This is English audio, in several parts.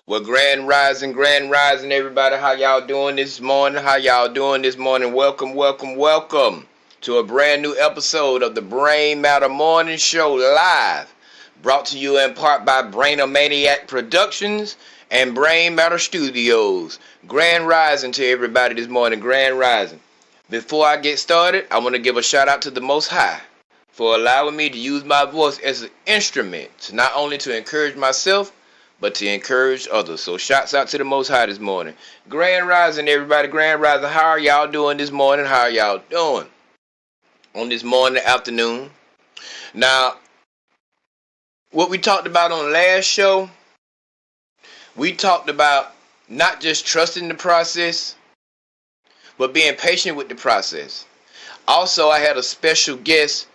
Well, grand rising, everybody. How y'all doing this morning? How y'all doing this morning? Welcome to a brand new episode of the Brain Matter Morning Show live, brought to you in part by Brainomaniac Productions and Brain Matter Studios. Grand rising to everybody this morning. Grand rising. Before I get started, I want to give a shout out to the Most High for allowing me to use my voice as an instrument, not only to encourage myself, but to encourage others. So shouts out to the Most High this morning. Grand rising, everybody. Grand rising. How are y'all doing this morning? How are y'all doing on this morning, afternoon? Now, what we talked about on the last show, we talked about not just trusting the process, but being patient with the process. Also, I had a special guest,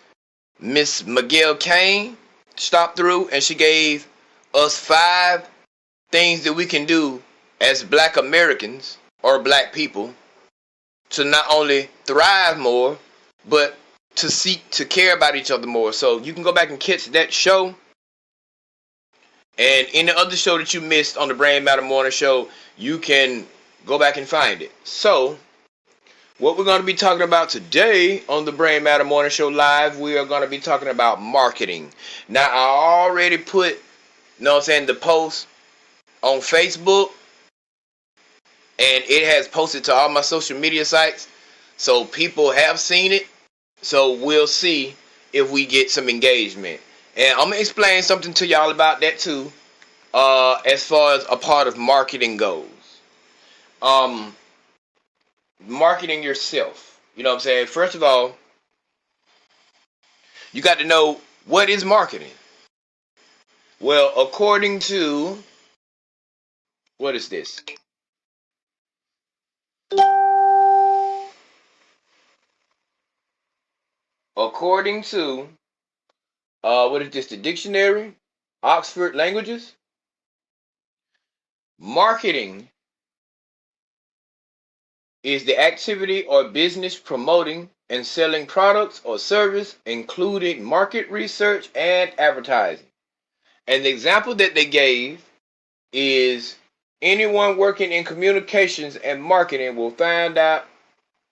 Miss Miguel Kane, stop through, and she gave us 5 things that we can do as Black Americans or Black people to not only thrive more, but to seek to care about each other more. So you can go back and catch that show, and any other show that you missed on the Brain Matter Morning Show, you can go back and find it. So what we're going to be talking about today on the Brain Matter Morning Show live, we are going to be talking about marketing. Now, I already put, the post on Facebook, and it has posted to all my social media sites, so people have seen it. So we'll see if we get some engagement, and I'm gonna explain something to y'all about that too, as far as a part of marketing goes. Marketing yourself, you know what I'm saying? First of all, you got to know, what is marketing? Well, according to, what is this? According to, what is this, the dictionary, Oxford Languages, marketing is the activity or business promoting and selling products or service, including market research and advertising. And the example that they gave is, anyone working in communications and marketing will find out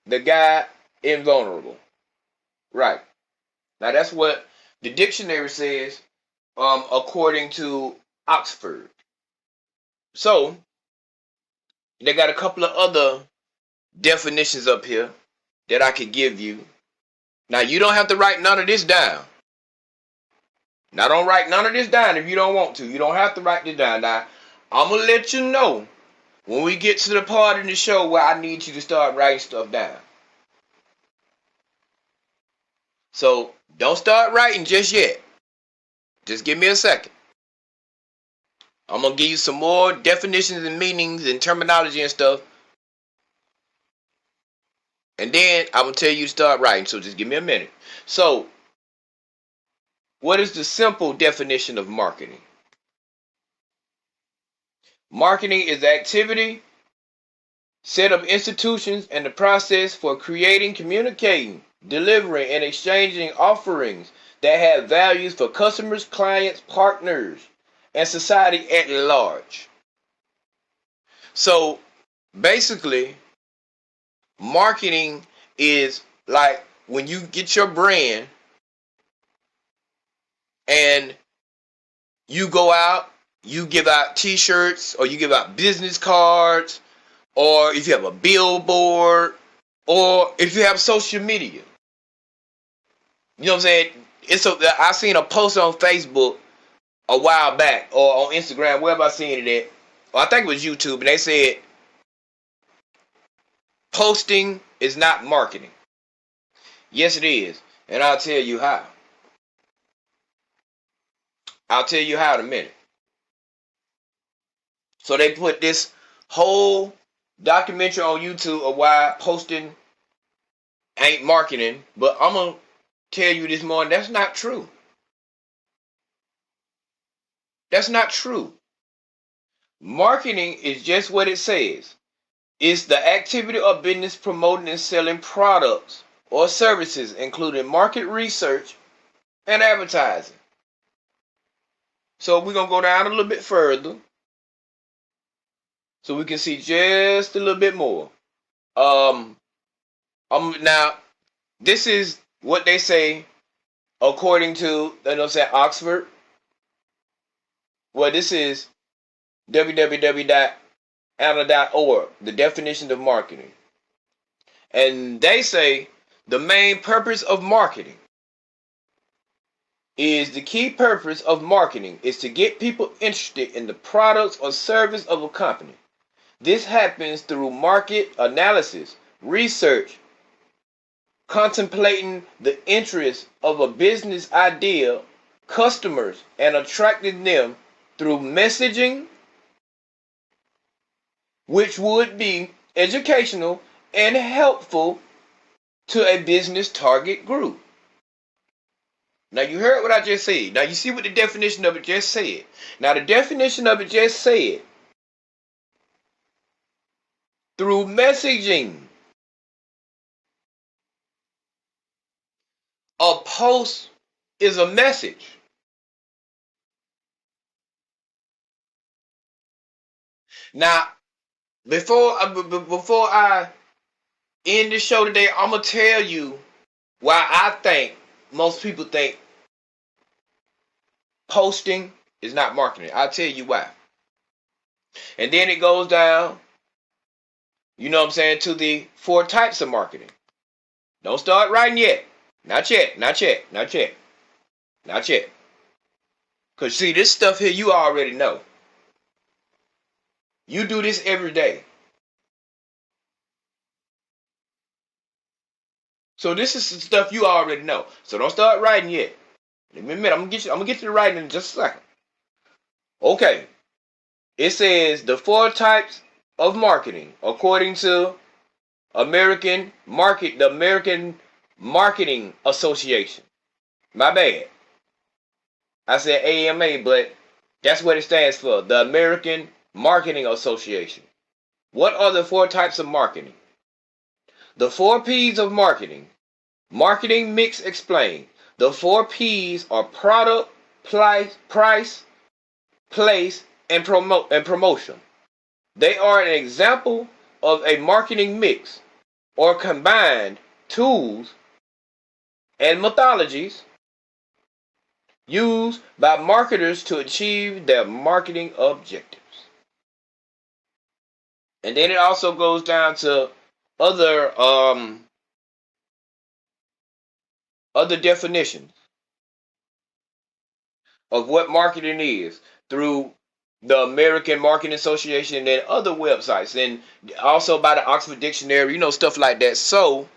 the guy invulnerable. Right. Now that's what the dictionary says, according to Oxford. So they got a couple of other definitions up here that I could give you. Now, you don't have to write none of this down. Now, don't write none of this down if you don't want to. You don't have to write this down. Now, I'm going to let you know when we get to the part in the show where I need you to start writing stuff down. So, don't start writing just yet. Just give me a second. I'm going to give you some more definitions and meanings and terminology and stuff. And then I'm going to tell you to start writing. So, just give me a minute. So, what is the simple definition of marketing? Marketing is the activity, set of institutions, and the process for creating, communicating, delivering, and exchanging offerings that have values for customers, clients, partners, and society at large. So basically, marketing is like when you get your brand and you go out, you give out t-shirts, or you give out business cards, or if you have a billboard, or if you have social media. You know what I'm saying? I seen a post on Facebook a while back, or on Instagram, wherever I seen it at. Or I think it was YouTube, and they said posting is not marketing. Yes, it is, and I'll tell you how. I'll tell you how in a minute. So they put this whole documentary on YouTube of why posting ain't marketing, but I'm gonna tell you this morning, that's not true. That's not true. Marketing is just what it says. It's the activity of business promoting and selling products or services, including market research and advertising. So we're gonna go down a little bit further. so we can see just a little bit more. Now this is what they say according to, Oxford. Well, this is www.anna.org, the definition of marketing. And they say the main purpose of marketing is the key purpose of marketing is to get people interested in the products or service of a company. This happens through market analysis, research, contemplating the interest of a business idea, customers, and attracting them through messaging, which would be educational and helpful to a business target group. Now you heard what I just said. Now you see what the definition of it just said. Now the definition of it just said through messaging. A post is a message. Now, before I end the show today, I'm gonna tell you why I think most people think posting is not marketing. I'll tell you why. And then it goes down, to the 4 types of marketing. Don't start writing yet. Not yet. Because see, this stuff here you already know. You do this every day. So this is some stuff you already know. So don't start writing yet. In a minute, I'm gonna get to the writing in just a second. Okay. It says the 4 types of marketing according to the American Marketing Association. My bad. I said AMA, but that's what it stands for. The American Marketing Association. What are the 4 types of marketing? The 4 P's of marketing. Marketing Mix explained. The 4 P's are product, price, place, and promotion. They are an example of a marketing mix or combined tools and methodologies used by marketers to achieve their marketing objectives. And then it also goes down to other definitions of what marketing is through the American Marketing Association and other websites, and also by the Oxford Dictionary, stuff like that. So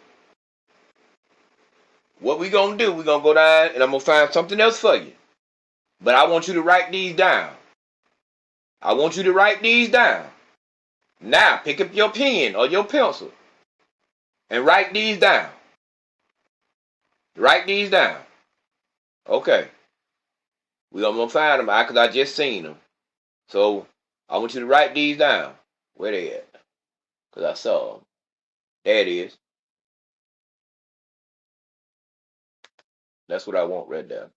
what we gonna do, we're gonna go down and I'm gonna find something else for you. But I want you to write these down. Now pick up your pen or your pencil and write these down. Okay. We're gonna find them because I just seen them. So I want you to write these down. Where they at? Because I saw them. There it is. That's what I want right there.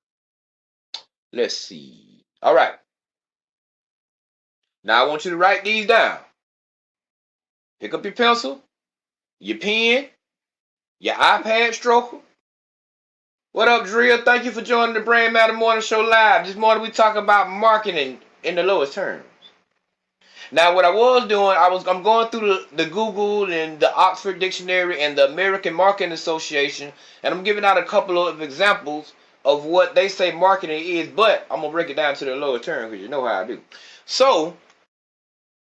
Let's see. All right. Now I want you to write these down. Pick up your pencil, your pen, your iPad stroker. What up, Drill? Thank you for joining the Brain Matter Morning Show live. This morning we talk about marketing in the lowest terms. Now, what I was doing, I'm going through the Google and the Oxford Dictionary and the American Marketing Association, and I'm giving out a couple of examples of what they say marketing is, but I'm going to break it down to the lower term because you know how I do. So,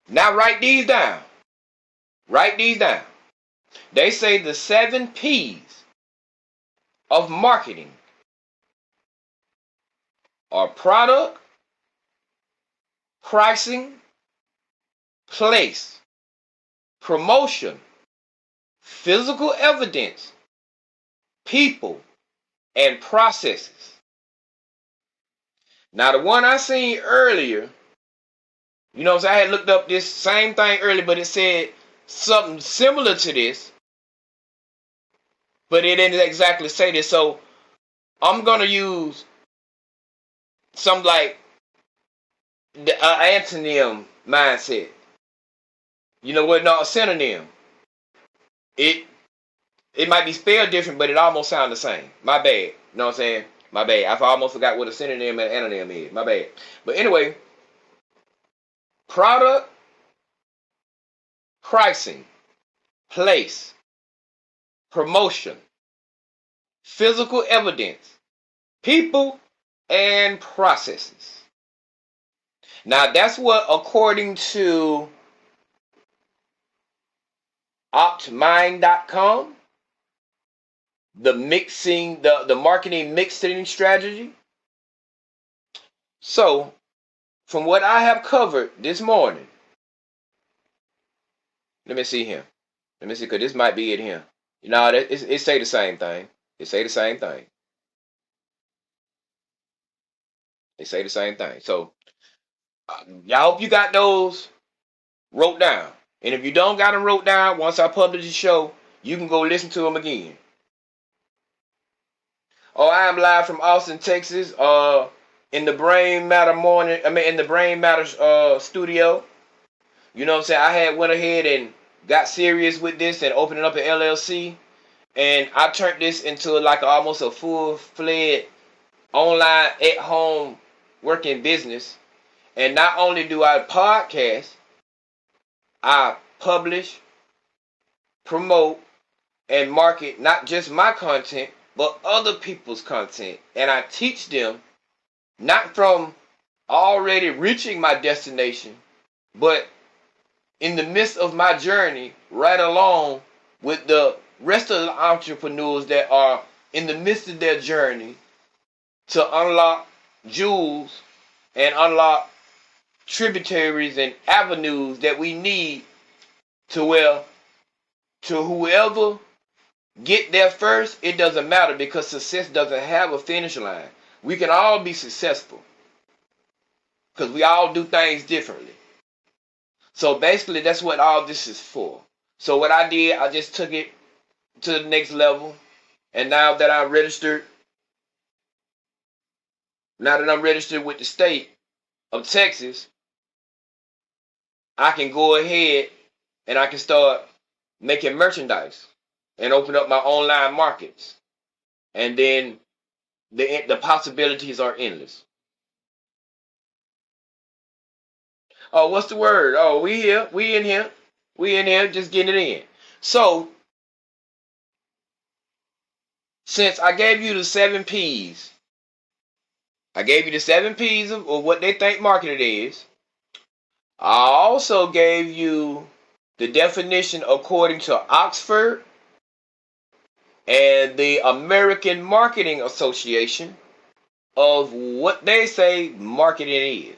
now write these down. They say the 7 P's of marketing are product, pricing, place, promotion, physical evidence, people, and processes. Now the one I seen earlier, I had looked up this same thing earlier, but it said something similar to this, but it didn't exactly say this. So I'm gonna use some like the antonym mindset. You know what? No, a synonym. It it might be spelled different, but it almost sounds the same. My bad. You know what I'm saying? My bad. I almost forgot what a synonym and anonym is. My bad. But anyway, product, pricing, place, promotion, physical evidence, people, and processes. Now that's what, according to optmind.com, the marketing mixing strategy. So from what I have covered this morning, let me see here. Let me see, because this might be it here. You know, it say the same thing. It say the same thing. They say the same thing. So y'all hope you got those wrote down. And if you don't got them wrote down, once I publish the show, you can go listen to them again. Oh, I am live from Austin, Texas. In the Brain Matter in the Brain Matter studio. You know what I'm saying? I had went ahead and got serious with this and opened up an LLC, and I turned this into like almost a full-fledged online at-home working business. And not only do I podcast, I publish, promote, and market not just my content, but other people's content. And I teach them not from already reaching my destination, but in the midst of my journey, right along with the rest of the entrepreneurs that are in the midst of their journey to unlock jewels and unlock tributaries and avenues that we need to whoever get there first. It doesn't matter, because success doesn't have a finish line. We can all be successful because we all do things differently. So basically that's what all this is for. So what I did, I just took it to the next level. And now that I'm registered with the state of Texas, I can go ahead and I can start making merchandise and open up my online markets. And then the possibilities are endless. Oh, what's the word? Oh, we here. We in here. We in here just getting it in. So, since I gave you the 7 P's, I gave you the 7 P's of what they think marketing is. I also gave you the definition according to Oxford and the American Marketing Association of what they say marketing is.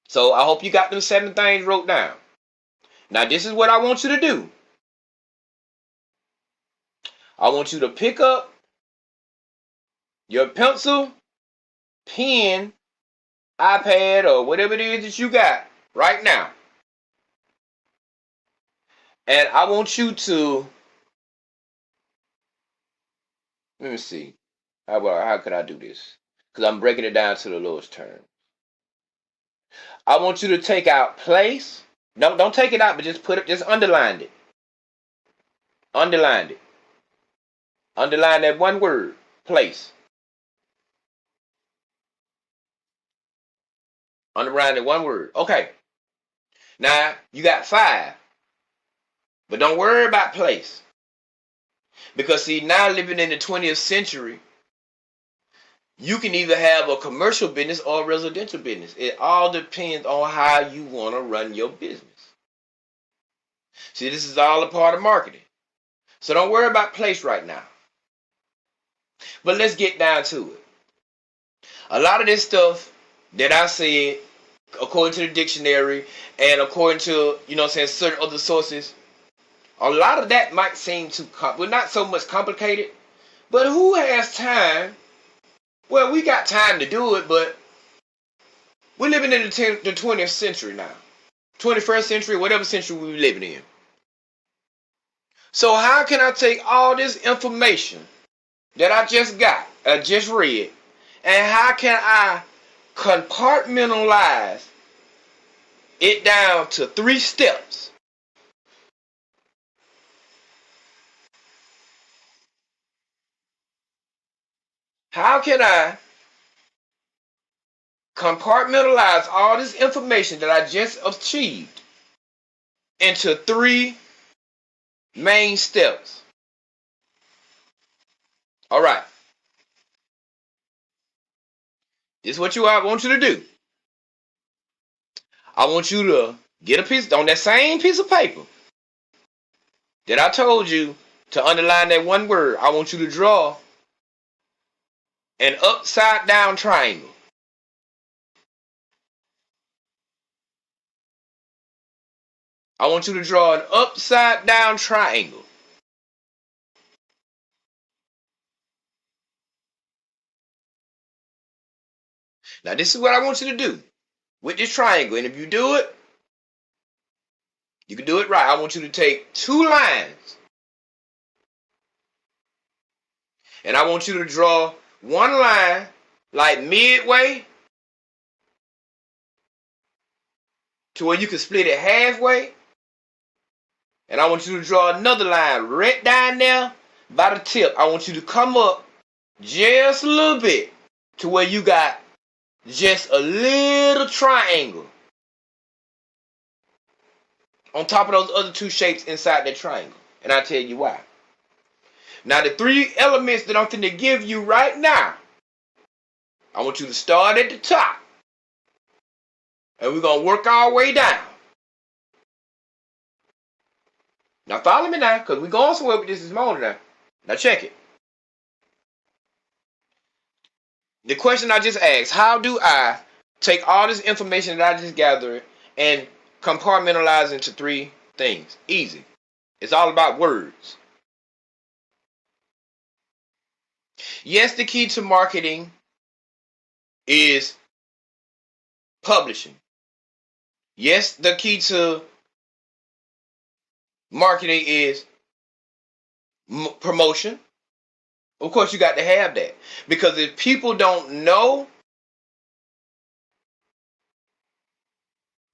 So I hope you got them 7 things wrote down. Now this is what I want you to do. I want you to pick up your pencil, pen, iPad, or whatever it is that you got right now. And I want you to, let me see. How could I do this? Because I'm breaking it down to the lowest term. I want you to take out place. No, don't take it out, but just underline it. Underline it. Underline that one word, place. Underline that one word. Okay. Now, you got 5. But don't worry about place. Because see, now living in the 20th century, you can either have a commercial business or a residential business. It all depends on how you want to run your business. See, this is all a part of marketing. So don't worry about place right now. But let's get down to it. A lot of this stuff that I said, according to the dictionary and according to, certain other sources, a lot of that might seem too not so much complicated, but who has time? Well, we got time to do it, but we're living in the 20th century now. 21st century, whatever century we're living in. So how can I take all this information that I just read, and how can I compartmentalize it down to 3 steps. How can I compartmentalize all this information that I just achieved into 3 main steps? All right. This is what I want you to do. I want you to get a piece on that same piece of paper that I told you to underline that one word. I want you to draw an upside down triangle. I want you to draw an upside down triangle. Now, this is what I want you to do with this triangle. And if you do it, you can do it right. I want you to take 2 lines. And I want you to draw one line like midway to where you can split it halfway. And I want you to draw another line right down there by the tip. I want you to come up just a little bit to where you got just a little triangle on top of those other 2 shapes inside that triangle. And I'll tell you why. Now, the 3 elements that I'm finna give you right now, I want you to start at the top. And we're going to work our way down. Now, follow me now, because we're going somewhere with this morning now. Now, check it. The question I just asked, how do I take all this information that I just gathered and compartmentalize into 3 things? Easy. It's all about words. Yes, the key to marketing is publishing. Yes, the key to marketing is promotion. Of course, you got to have that. Because if people don't know,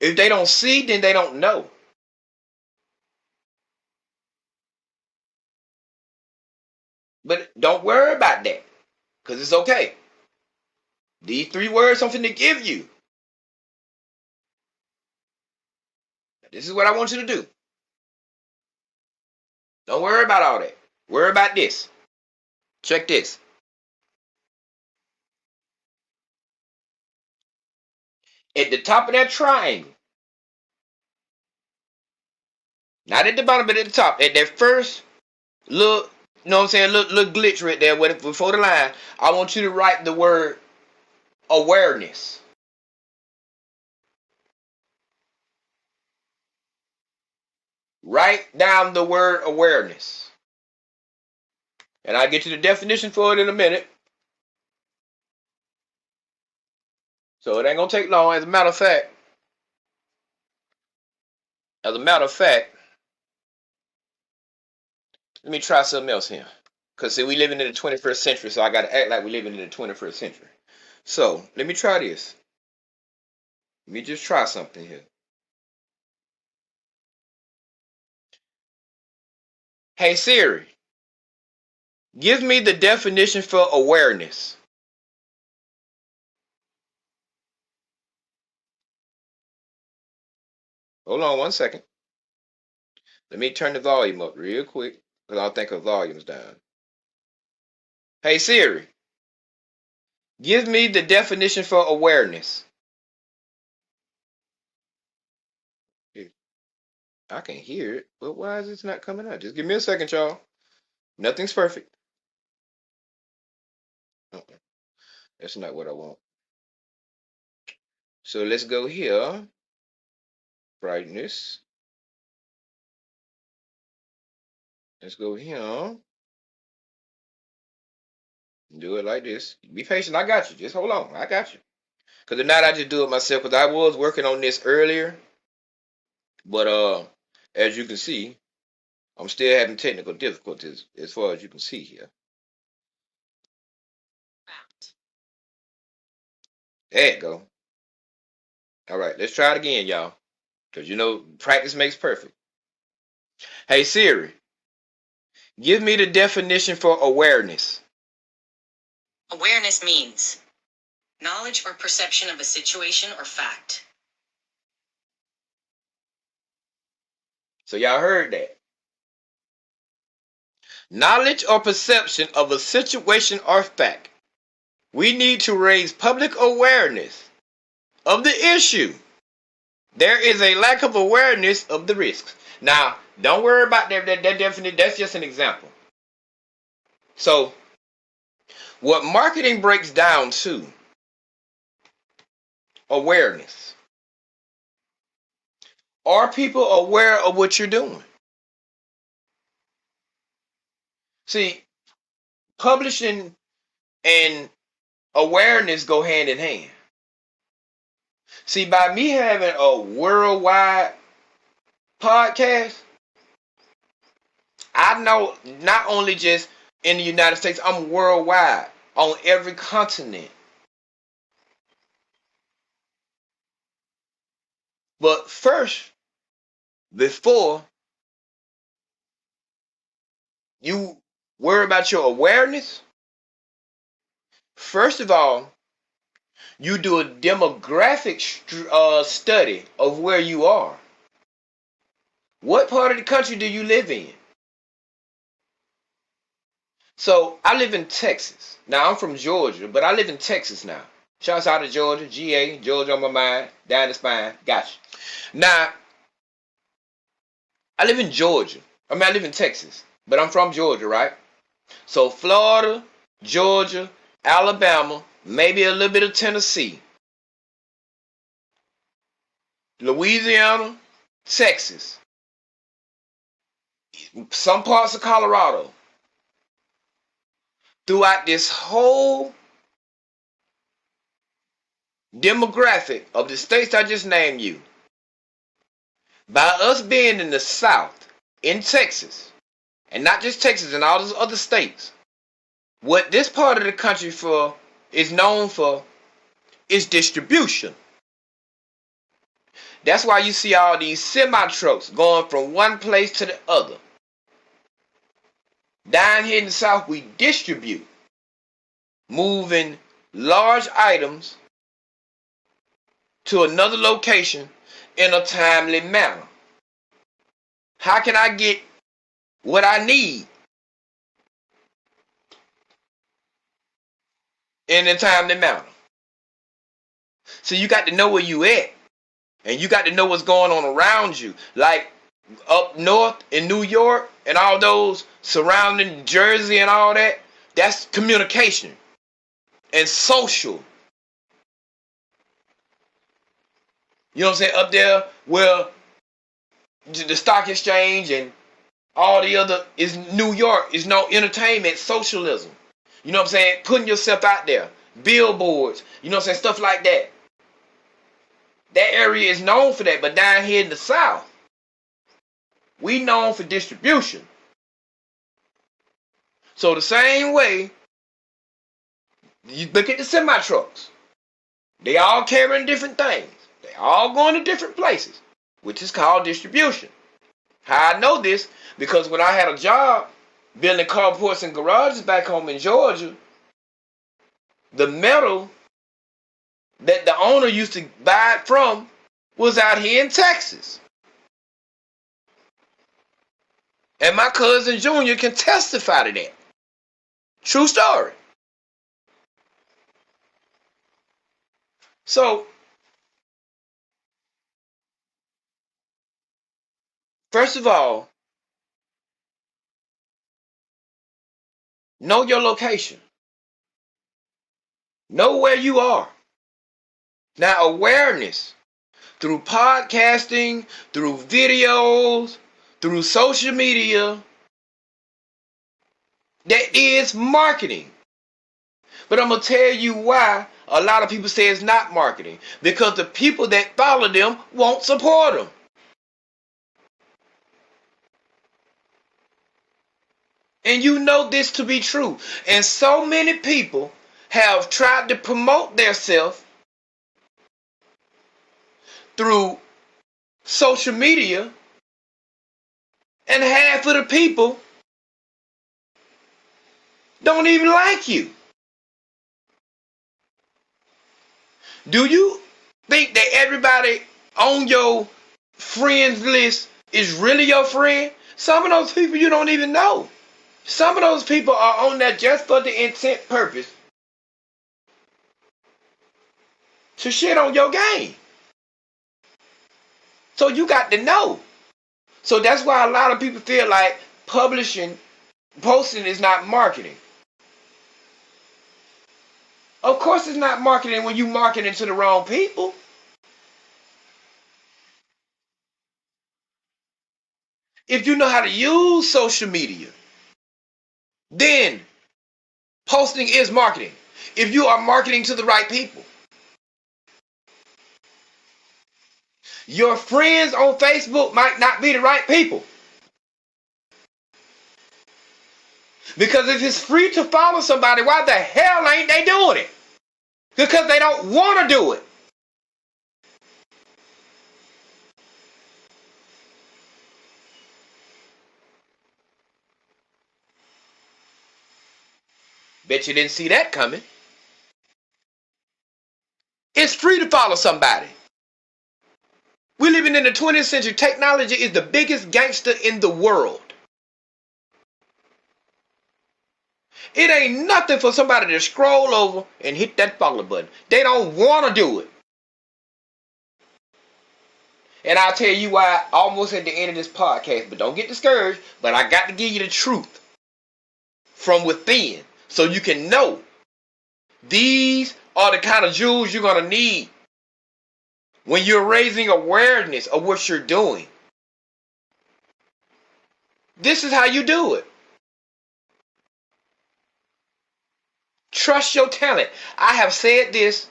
if they don't see, then they don't know. But don't worry about that, because it's okay. These 3 words, something to give you. This is what I want you to do. Don't worry about all that. Worry about this. Check this. At the top of that triangle, not at the bottom, but at the top, at that first little, you know what I'm saying, little glitch right there before the line, I want you to write the word awareness. Write down the word awareness. And I'll get you the definition for it in a minute. So it ain't going to take long. As a matter of fact, let me try something else here. Because see, we living in the 21st century, so I got to act like we living in the 21st century. So let me try this. Let me just try something here. Hey Siri, give me the definition for awareness. Hold on 1 second. Let me turn the volume up real quick, because I don't think her volume's down. Hey Siri, give me the definition for awareness. I can hear it, but why is it not coming out? Just give me a second, y'all. Nothing's perfect. That's not what I want. So let's go here. Brightness. Let's go here. Do it like this. Be patient. I got you. Just hold on. I got you. Because if not, I just do it myself. Because I was working on this earlier. But as you can see, I'm still having technical difficulties as far as you can see here. There you go. All right, let's try it again, y'all. Because you know, practice makes perfect. Hey Siri, give me the definition for awareness. Awareness means knowledge or perception of a situation or fact. So y'all heard that. Knowledge or perception of a situation or fact. We need to raise public awareness of the issue. There is a lack of awareness of the risks. Now, don't worry about that definitely, that's just an example. So, what marketing breaks down to, awareness. Are people aware of what you're doing? See, publishing and awareness go hand in hand. See, by me having a worldwide podcast, I know not only just in the United States, I'm worldwide on every continent. But first, before you worry about your awareness, first of all, you do a demographic study of where you are. What part of the country do you live in? So I live in Texas. Now I'm from Georgia, but I live in Texas now. Shouts out to Georgia, GA, Georgia on my mind, down the spine. Gotcha. Now, I live in Georgia. I live in Texas, but I'm from Georgia, right? So Florida, Georgia, Alabama, maybe a little bit of Tennessee, Louisiana, Texas, some parts of Colorado. Throughout this whole demographic of the states I just named you, by us being in the South, in Texas, and not just Texas and all those other states, what this part of the country is known for is distribution. That's why you see all these semi-trucks going from one place to the other. Down here in the South, we distribute, moving large items to another location in a timely manner. How can I get what I need in a timely manner? So you got to know where you at, and you got to know what's going on around you. Like up north in New York and all those surrounding Jersey and all that, that's communication and social. You know what I'm saying? Up there where the stock exchange and all the other is New York, is no entertainment, socialism. You know what I'm saying? Putting yourself out there. Billboards. You know what I'm saying? Stuff like that. That area is known for that. But down here in the South, we known for distribution. So the same way, you look at the semi-trucks. They all carrying different things. They all going to different places, which is called distribution. How I know this, because when I had a job building carports and garages back home in Georgia, the metal that the owner used to buy it from was out here in Texas. And my cousin Junior can testify to that. True story. So, first of all, know your location. Know where you are. Now, awareness through podcasting, through videos, through social media, that is marketing. But I'm going to tell you why a lot of people say it's not marketing. Because the people that follow them won't support them. And you know this to be true. And so many people have tried to promote themselves through social media and half of the people don't even like you? Do you think that everybody on your friends list is really your friend? Some of those people you don't even know. Some of those people are on there just for the intent purpose to shit on your game. So you got to know. So that's why a lot of people feel like posting is not marketing. Of course it's not marketing when you marketing to the wrong people. If you know how to use social media, then posting is marketing. If you are marketing to the right people. Your friends on Facebook might not be the right people. Because if it's free to follow somebody, why the hell ain't they doing it? Because they don't want to do it. Bet you didn't see that coming. It's free to follow somebody. We're living in the 20th century. Technology is the biggest gangster in the world. It ain't nothing for somebody to scroll over and hit that follow button. They don't want to do it. And I'll tell you why almost at the end of this podcast, but don't get discouraged, but I got to give you the truth from within so you can know these are the kind of jewels you're going to need when you're raising awareness of what you're doing. This is how you do it. Trust your talent. I have said this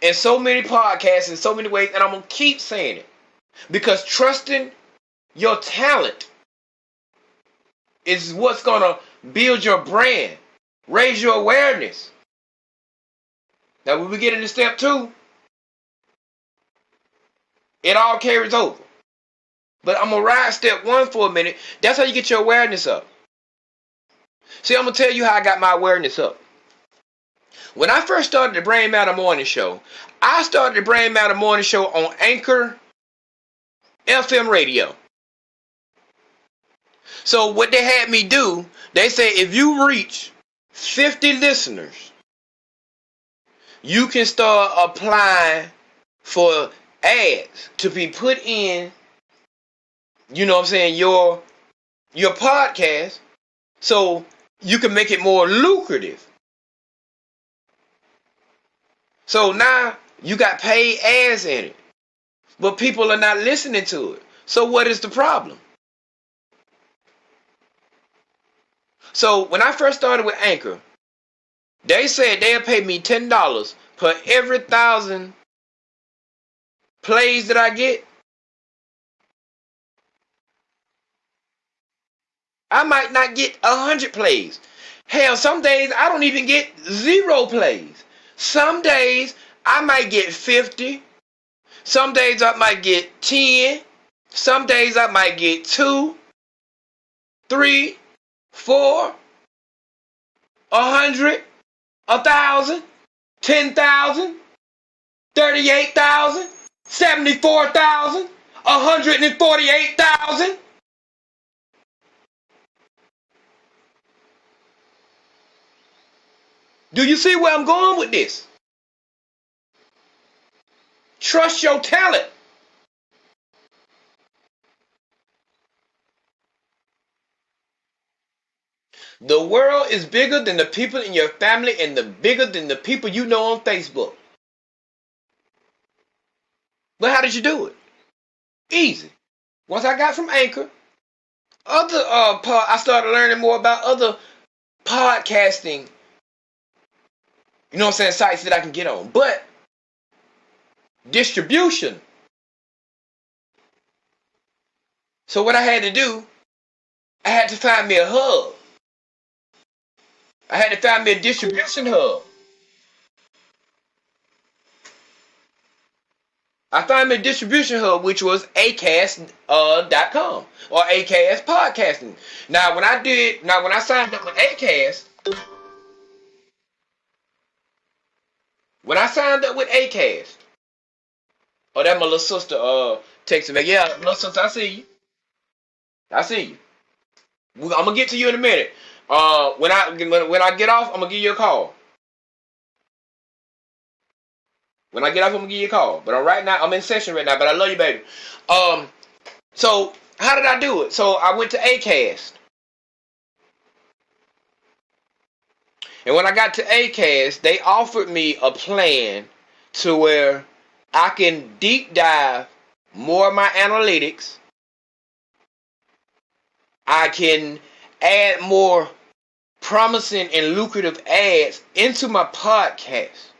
in so many podcasts in so many ways, and I'm going to keep saying it. Because trusting your talent is what's going to build your brand, raise your awareness. Now, when we get into step 2, it all carries over. But I'm going to ride step 1 for a minute. That's how you get your awareness up. See, I'm going to tell you how I got my awareness up. When I first started the Brain Matter Morning Show, I started the Brain Matter Morning Show on Anchor FM radio. So what they had me do, they say if you reach 50 listeners, you can start applying for ads to be put in, you know what I'm saying, your podcast, so you can make it more lucrative. So now you got paid ads in it, but people are not listening to it. So what is the problem? So when I first started with Anchor, they said they'll pay me $10 per every 1,000 plays that I get. I might not get 100 plays. Hell, some days I don't even get 0 plays. Some days I might get 50. Some days I might get 10. Some days I might get 2, 3, 4, 100, 1,000, 10,000, 38,000, 74,000, 148,000. Do you see where I'm going with this? Trust your talent. The world is bigger than the people in your family and bigger than the people you know on Facebook. But how did you do it? Easy. Once I got from Anchor, I started learning more about other podcasting, you know what I'm saying, sites that I can get on. But distribution. So what I had to do, I had to find me a hub. I had to find me a distribution hub. I found my distribution hub, which was acast.com or Acast podcasting. Now when I signed up with Acast, oh, that my little sister texted me. Yeah, little sister, I see you. I'm gonna get to you in a minute. When I get off, I'm gonna give you a call. When I get off, I'm gonna give you a call. But right now, I'm in session right now. But I love you, baby. So how did I do it? So I went to Acast, and when I got to Acast, they offered me a plan to where I can deep dive more of my analytics. I can add more promising and lucrative ads into my podcast.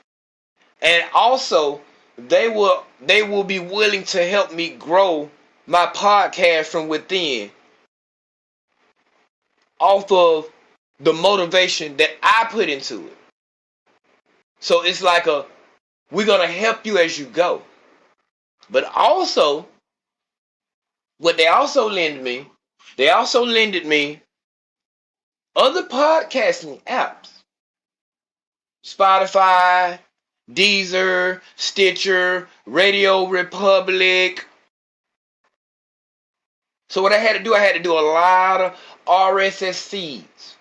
And also, they will be willing to help me grow my podcast from within off of the motivation that I put into it. So it's like we're going to help you as you go. But also, what they also lended me other podcasting apps. Spotify, Deezer, Stitcher, Radio Republic. So what I had to do a lot of RSS feeds.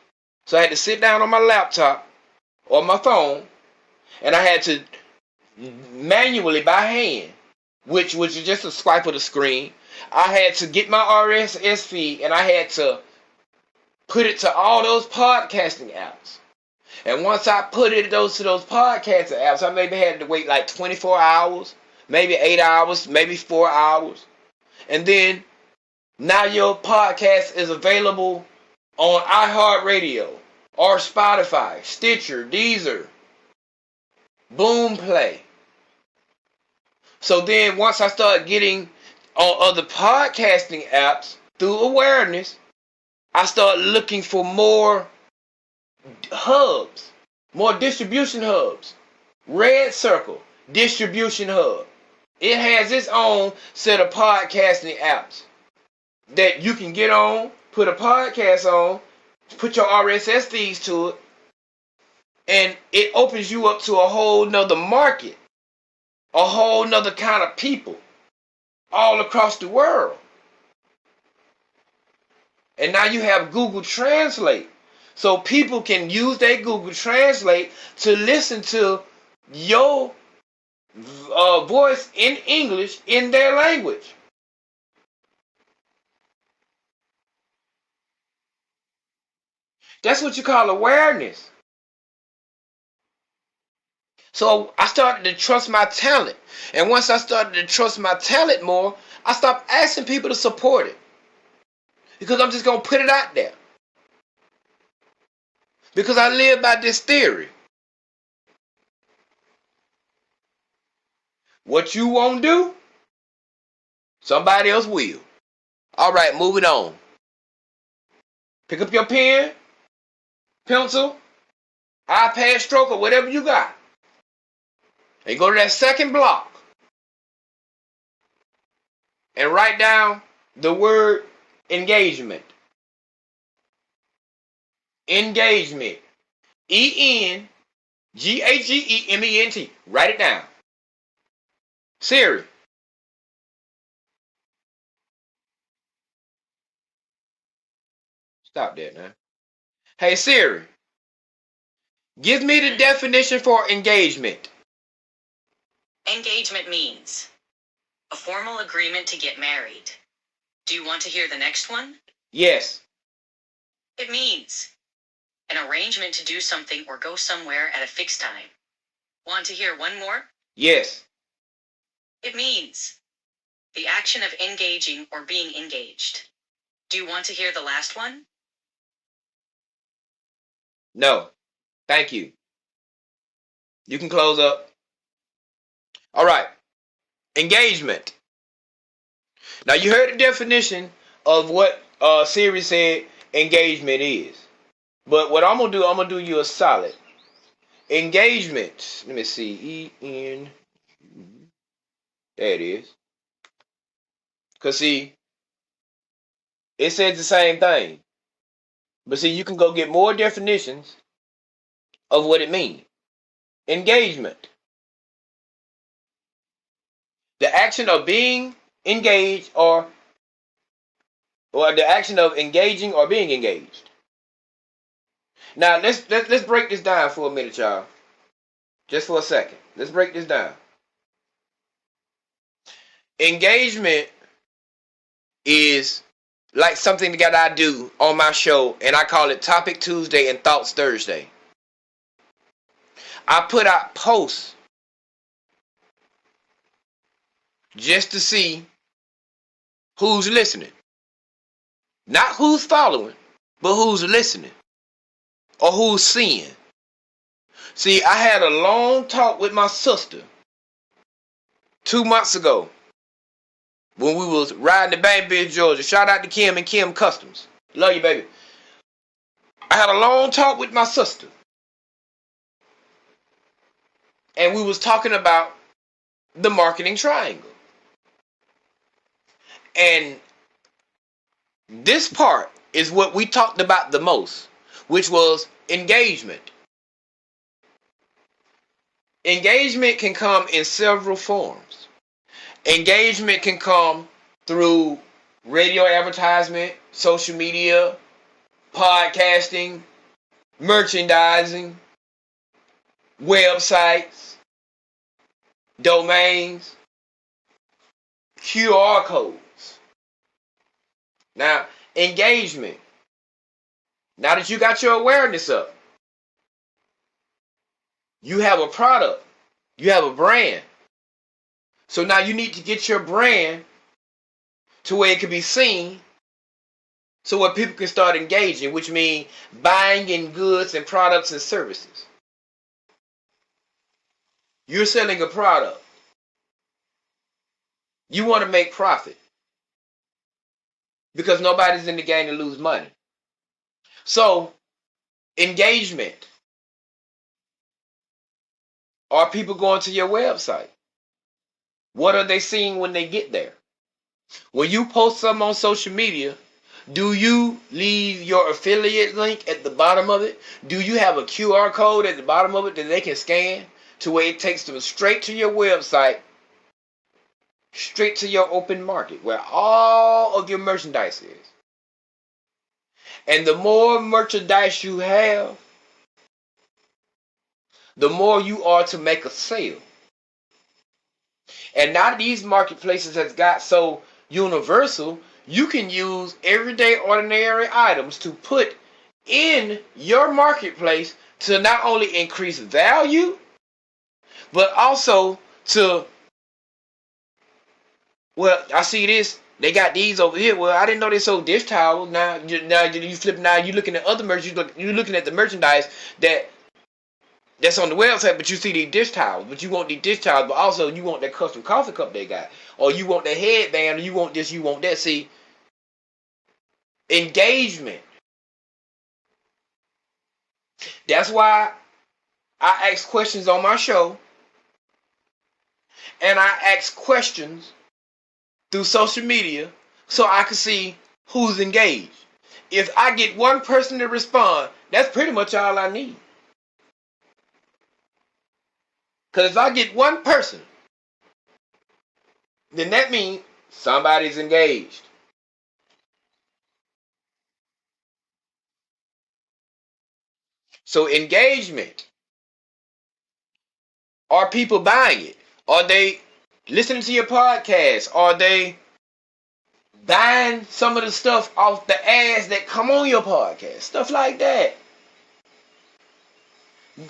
So I had to sit down on my laptop or my phone, and I had to manually by hand, which is just a swipe of the screen. I had to get my RSS feed, and I had to put it to all those podcasting apps. And once I put it to those podcasting apps, I maybe had to wait like 24 hours, maybe 8 hours, maybe 4 hours. And then now your podcast is available on iHeartRadio or Spotify, Stitcher, Deezer, Boomplay. So then once I started getting on other podcasting apps through awareness, I started looking for more hubs, more distribution hubs. Red Circle Distribution Hub. It has its own set of podcasting apps that you can get on, put a podcast on, put your RSS feeds to it, and it opens you up to a whole nother market, a whole nother kind of people all across the world. And now you have Google Translate. So people can use their Google Translate to listen to your voice in English in their language. That's what you call awareness. So I started to trust my talent. And once I started to trust my talent more, I stopped asking people to support it. Because I'm just going to put it out there. Because I live by this theory. What you won't do, somebody else will. All right, moving on. Pick up your pen, pencil, iPad stroke, or whatever you got. And go to that second block. And write down the word engagement. Engagement. ENGAGEMENT. Write it down. Siri. Stop that now. Hey Siri. Give me the definition for engagement. Engagement means a formal agreement to get married. Do you want to hear the next one? Yes. It means an arrangement to do something or go somewhere at a fixed time. Want to hear one more? Yes. It means the action of engaging or being engaged. Do you want to hear the last one? No. Thank you. You can close up. All right. Engagement. Now you heard the definition of what Siri said engagement is. But what I'm going to do you a solid. Engagement. Let me see. There it is. Because see, it says the same thing. But see, you can go get more definitions of what it means. Engagement. The action of being engaged or the action of engaging or being engaged. Now let's break this down for a minute, y'all. Just for a second. Let's break this down. Engagement is like something that I do on my show, and I call it Topic Tuesday and Thoughts Thursday. I put out posts just to see who's listening. Not who's following, but who's listening or who's seeing. See, I had a long talk with my sister 2 months ago when we was riding to Bainbridge, Georgia. Shout out to Kim and Kim Customs. Love you, baby. I had a long talk with my sister. And we was talking about the marketing triangle. And this part is what we talked about the most, which was engagement. Engagement can come in several forms. Engagement can come through radio advertisement, social media, podcasting, merchandising, websites, domains, QR codes. Now, engagement. Now that you got your awareness up, you have a product, you have a brand. So now you need to get your brand to where it can be seen so where people can start engaging, which means buying in goods and products and services. You're selling a product. You want to make profit because nobody's in the game to lose money. So, engagement. Are people going to your website? What are they seeing when they get there? When you post something on social media, do you leave your affiliate link at the bottom of it? Do you have a QR code at the bottom of it that they can scan to where it takes them straight to your website, straight to your open market where all of your merchandise is? And the more merchandise you have, the more you are to make a sale. And now these marketplaces has got so universal, you can use everyday ordinary items to put in your marketplace to not only increase value, but also to, well, I see this. They got these over here. Well, I didn't know they sold dish towels. Now you flip. Now you looking at other merch. You're looking at the merchandise that's on the website, but you see these dish towels. But you want these dish towels, but also you want that custom coffee cup they got, or you want that headband, or you want this, you want that. See, engagement. That's why I ask questions on my show, and I ask questions through social media so I can see who's engaged. If I get one person to respond, that's pretty much all I need. Because if I get one person, then that means somebody's engaged. So engagement. Are people buying it? Are they listening to your podcast? Are they buying some of the stuff off the ads that come on your podcast? Stuff like that.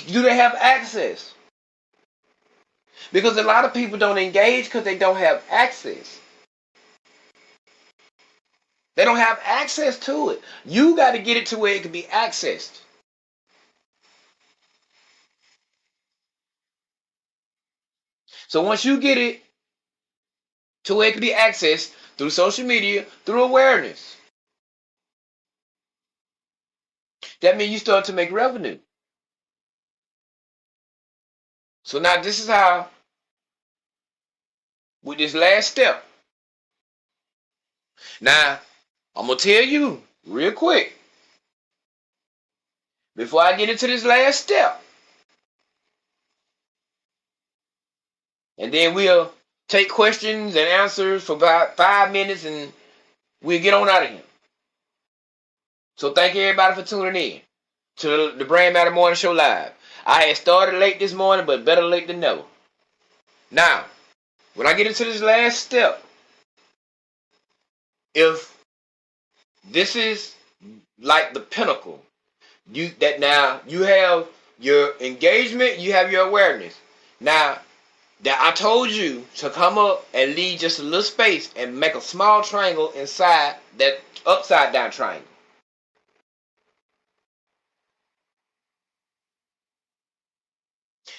Do they have access? Because a lot of people don't engage because they don't have access. They don't have access to it. You got to get it to where it can be accessed. So once you get it to where it can be accessed through social media, through awareness, that means you start to make revenue. So now this is how with this last step. Now, I'm going to tell you real quick, before I get into this last step, and then we'll take questions and answers for about 5 minutes and we'll get on out of here. So thank everybody for tuning in to the Brain Matter Morning Show Live. I had started late this morning, but better late than never. Now, when I get into this last step, if this is like the pinnacle, you have your engagement, you have your awareness. Now that I told you to come up and leave just a little space and make a small triangle inside that upside down triangle.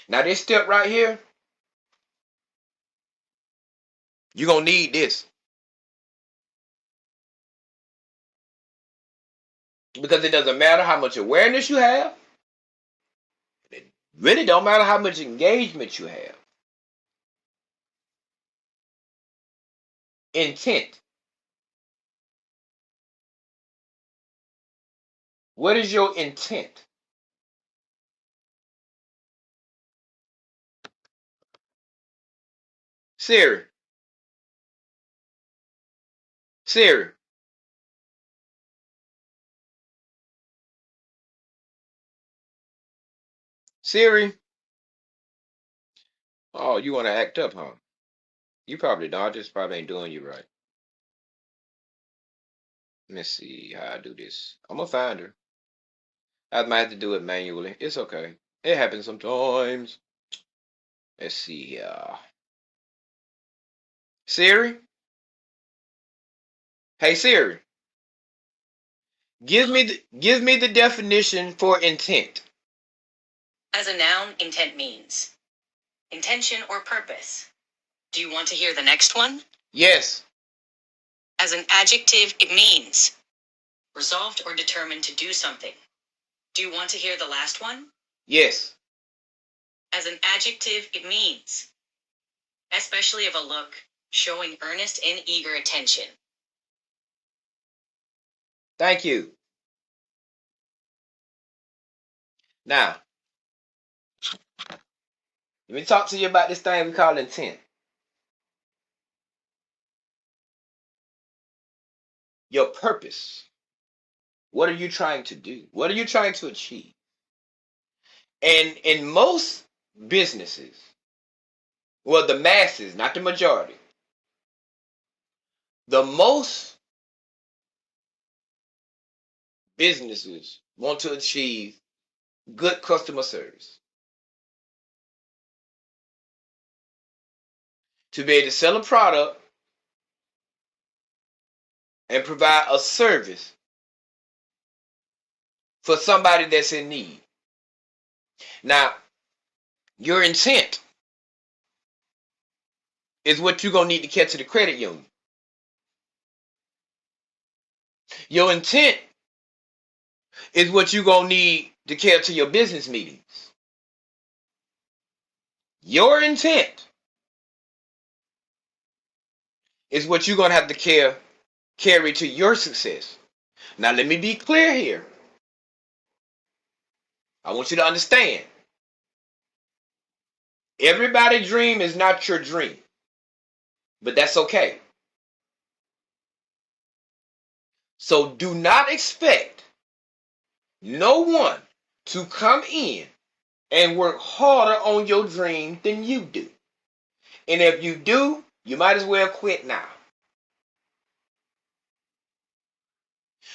Now this step right here, you're going to need this. Because it doesn't matter how much awareness you have. It really don't matter how much engagement you have. Intent. What is your intent? Siri. Siri. Siri. Oh, you want to act up, huh? You probably don't. I just probably ain't doing you right. Let's see how I do this. I'm going to find her. I might have to do it manually. It's okay. It happens sometimes. Let's see here. Siri? Hey Siri. Give me the definition for intent. As a noun, intent means intention or purpose. Do you want to hear the next one? Yes. As an adjective, it means resolved or determined to do something. Do you want to hear the last one? Yes. As an adjective, it means especially of a look, showing earnest and eager attention. Thank you. Now, let me talk to you about this thing we call intent. Your purpose. What are you trying to do? What are you trying to achieve? And in most businesses, well, the masses, not the majority, the most businesses want to achieve good customer service. To be able to sell a product and provide a service for somebody that's in need. Now, your intent is what you're going to need to catch to the credit union. Your intent is what you're going to need to carry to your business meetings. Your intent is what you're going to have to carry to your success. Now, let me be clear here. I want you to understand. Everybody's dream is not your dream. But that's okay. So do not expect no one to come in and work harder on your dream than you do. And if you do, you might as well quit now.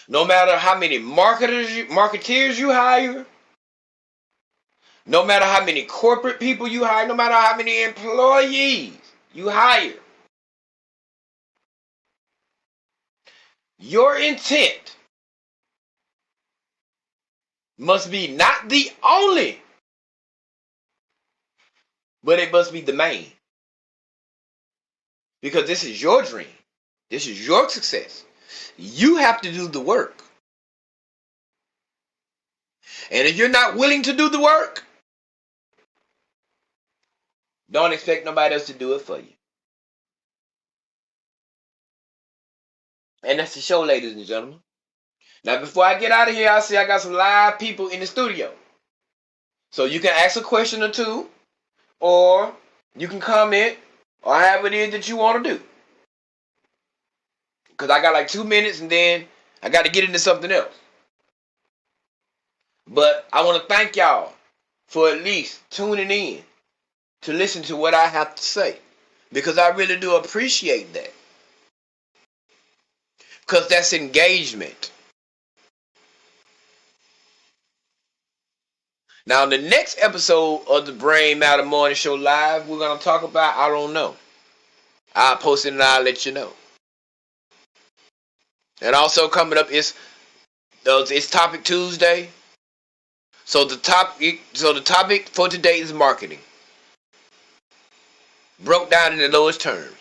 No matter how many marketeers you hire, no matter how many corporate people you hire, no matter how many employees you hire, your intent must be not the only, but it must be the main. Because this is your dream. This is your success. You have to do the work. And if you're not willing to do the work, don't expect nobody else to do it for you. And that's the show, ladies and gentlemen. Now, before I get out of here, I see I got some live people in the studio. So you can ask a question or two, or you can comment, or however it is that you want to do. Because I got like 2 minutes and then I got to get into something else. But I want to thank y'all for at least tuning in to listen to what I have to say. Because I really do appreciate that. Because that's engagement. Now, in the next episode of the Brain Matter Morning Show Live, we're going to talk about, I don't know. I'll post it and I'll let you know. And also coming up is it's Topic Tuesday. So the topic for today is marketing. Broke down in the lowest terms.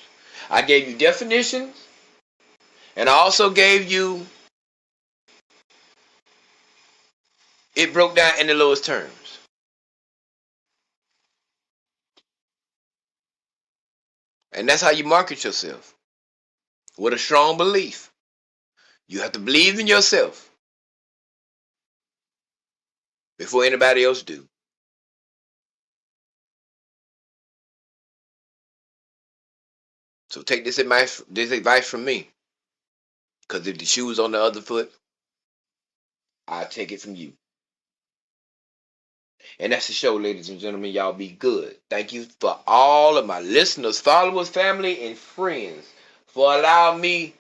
I gave you definitions, and I also gave you it broke down in the lowest terms. And that's how you market yourself. With a strong belief. You have to believe in yourself before anybody else do. So take this advice from me. Because if the shoe is on the other foot, I'll take it from you. And that's the show, ladies and gentlemen. Y'all be good. Thank you for all of my listeners, followers, family, and friends for allowing me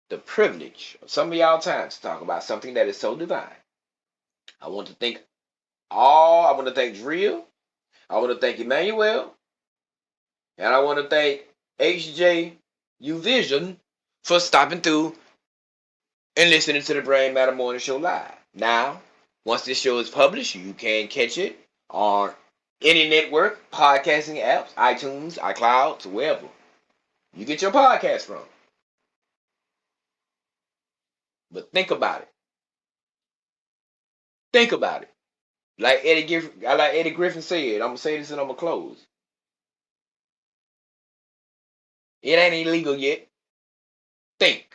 the privilege of some of y'all time to talk about something that is so divine. I want to thank Drill. I want to thank Emmanuel. And I want to thank HJ Vision for stopping through and listening to the Brain Matter Morning Show Live. Now, once this show is published, you can catch it on any network, podcasting apps, iTunes, iCloud, wherever you get your podcast from. But think about it. Think about it. Like Eddie Griffin said, I'm going to say this and I'm going to close. It ain't illegal yet. Think.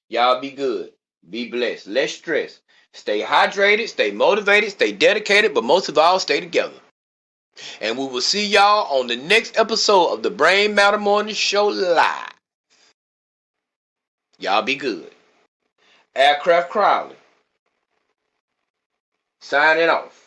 Y'all be good. Be blessed. Less stress. Stay hydrated. Stay motivated. Stay dedicated. But most of all, stay together. And we will see y'all on the next episode of the Brain Matter Morning Show Live. Y'all be good. Aircraft Crowley. Signing off.